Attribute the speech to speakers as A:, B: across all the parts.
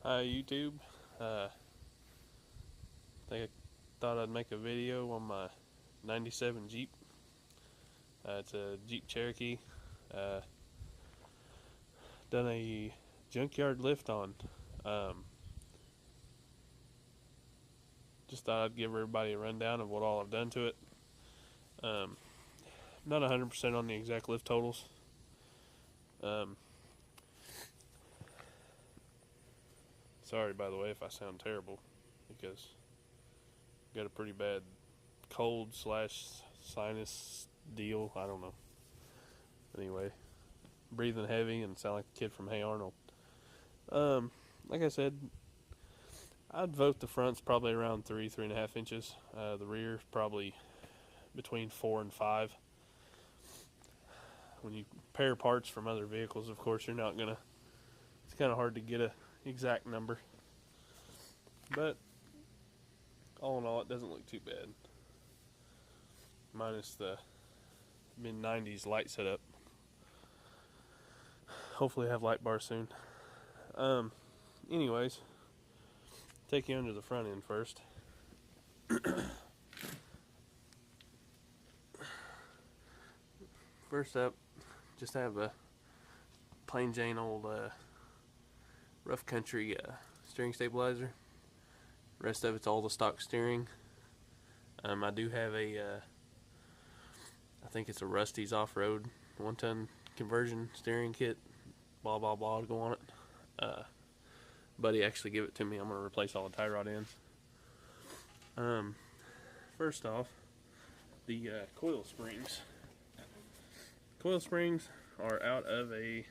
A: Hi YouTube. I think I thought I'd make a video on my 97 Jeep. It's a Jeep Cherokee. Uh, Done a junkyard lift on. Just thought I'd give everybody a rundown of what all I've done to it. Not 100% on the exact lift totals. Sorry, by the way, if I sound terrible, because I've got a pretty bad cold / sinus deal. I don't know. Anyway, breathing heavy and sound like the kid from Hey Arnold. Like I said, I'd vote the front's probably around 3.5 inches. The rear probably between 4 and 5. When you compare parts from other vehicles, of course, you're not gonna. It's kind of hard to get a exact number, but all in all, it doesn't look too bad. Minus the mid-90s light setup. Hopefully, I have light bars soon. Anyways, take you under the front end first. First up, just have a plain Jane old rough country steering stabilizer. Rest of it's all the stock steering. I do have a I think it's a Rusty's off-road 1-ton conversion steering kit, blah blah blah, to go on it. Buddy actually gave it to me. I'm going to replace all the tie rod ends. First off, the coil springs. Coil springs are out of a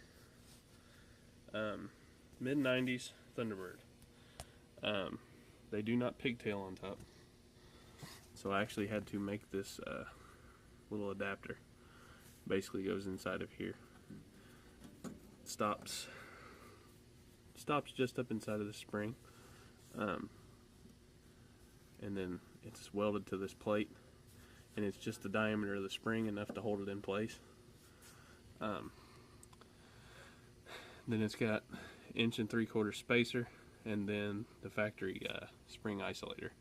A: mid-90s Thunderbird. They do not pigtail on top, so I actually had to make this little adapter. Basically goes inside of here. Stops just up inside of the spring, and then it's welded to this plate, and it's just the diameter of the spring enough to hold it in place. Then it's got 1 3/4 spacer, and then the factory spring isolator.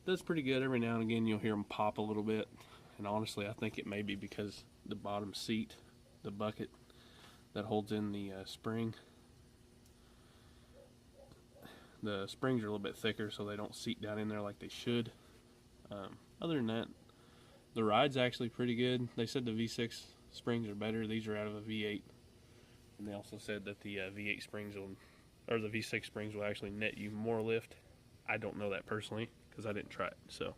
A: Does pretty good. Every now and again you'll hear them pop a little bit, and honestly I think it may be because the bottom seat, the bucket that holds in the spring, the springs are a little bit thicker, so they don't seat down in there like they should. Other than that, the ride's actually pretty good. They said the V6 springs are better. These are out of a V8, and they also said that the V8 springs or the V6 springs will actually net you more lift. I don't know that personally because I didn't try it. So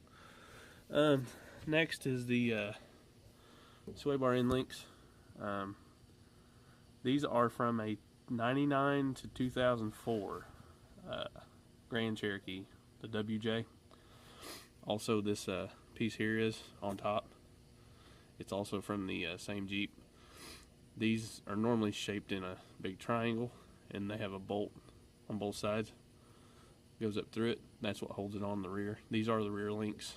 A: next is the sway bar end links. These are from a 99 to 2004 Grand Cherokee, the WJ. Also, this piece here is on top. It's also from the same Jeep. These are normally shaped in a big triangle, and they have a bolt on both sides. Goes up through it. That's what holds it on the rear. These are the rear links.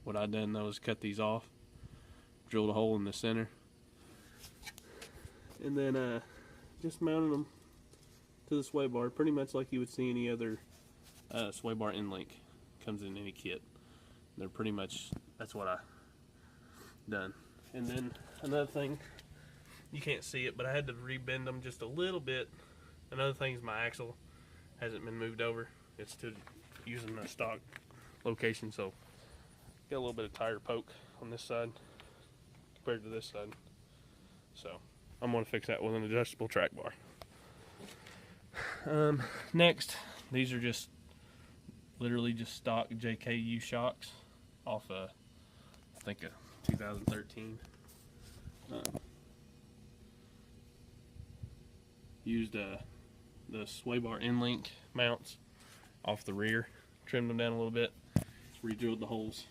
A: What I done though is cut these off, drilled a hole in the center, and then just mounted them to the sway bar, pretty much like you would see any other sway bar end link. Comes in any kit. They're pretty much, that's what I done. And then another thing, you can't see it, but I had to rebend them just a little bit. Another thing is my axle hasn't been moved over. It's to using the stock location, so got a little bit of tire poke on this side compared to this side. So I'm going to fix that with an adjustable track bar. Next, these are just literally just stock JKU shocks off I think a 2013. Used the sway bar end link mounts off the rear, trimmed them down a little bit, re-drilled the holes,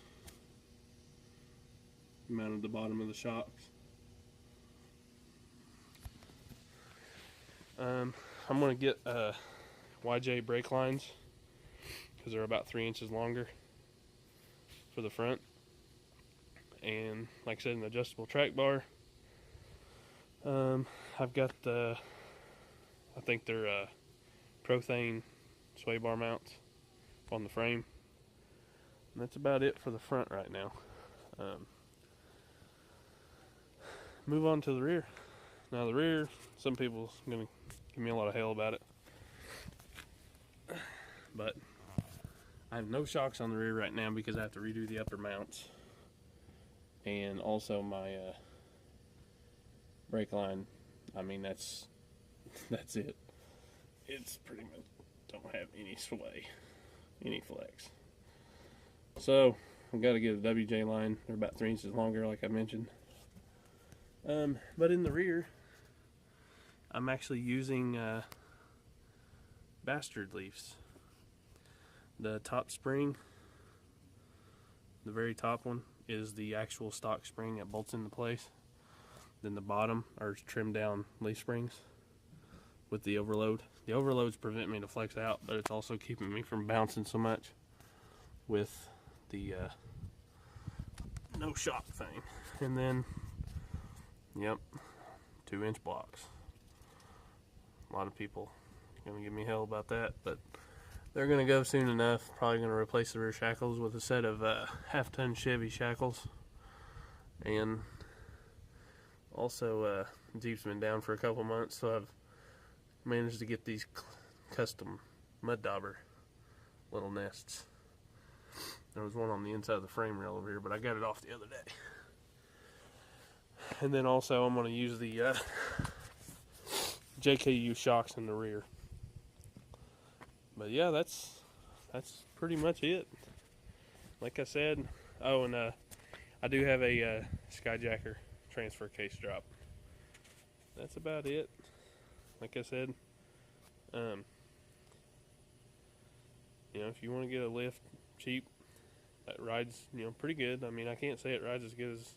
A: mounted the bottom of the shocks. I'm going to get YJ brake lines because they're about 3 inches longer for the front, and like I said, an adjustable track bar. I've got the I think they're Prothane sway bar mounts on the frame. And that's about it for the front right now. Move on to the rear. Now the rear, some people's gonna give me a lot of hell about it, but I have no shocks on the rear right now because I have to redo the upper mounts, and also my brake line. I mean, that's it. It's pretty much don't have any sway, any flex. So I've got to get a WJ line. They're about 3 inches longer, like I mentioned. But in the rear, I'm actually using bastard leaves. The top spring, the very top one, is the actual stock spring that bolts into place. Then the bottom are trimmed down leaf springs with the overload. The overloads prevent me to flex out, but it's also keeping me from bouncing so much with the no shock thing. And then, yep, 2-inch blocks. A lot of people are going to give me hell about that, but they're going to go soon enough. Probably going to replace the rear shackles with a set of half-ton Chevy shackles. And also, Jeep's been down for a couple months, so I've managed to get these custom mud dauber little nests. There was one on the inside of the frame rail over here, but I got it off the other day. And then also I'm going to use the JKU shocks in the rear. But yeah, that's pretty much it. Like I said, oh, and I do have a Skyjacker transfer case drop. That's about it. Like I said, you know, if you want to get a lift cheap that rides, you know, pretty good. I mean, I can't say it rides as good as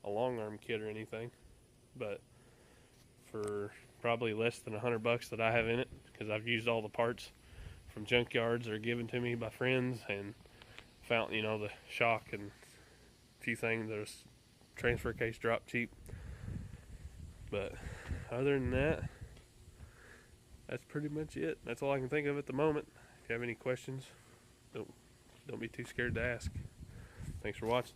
A: a long arm kit or anything, but for probably less than $100 that I have in it, because I've used all the parts from junkyards that are given to me by friends, and found, you know, the shock and a few things. There's transfer case drop cheap, but other than that, that's pretty much it. That's all I can think of at the moment. If you have any questions, don't be too scared to ask. Thanks for watching.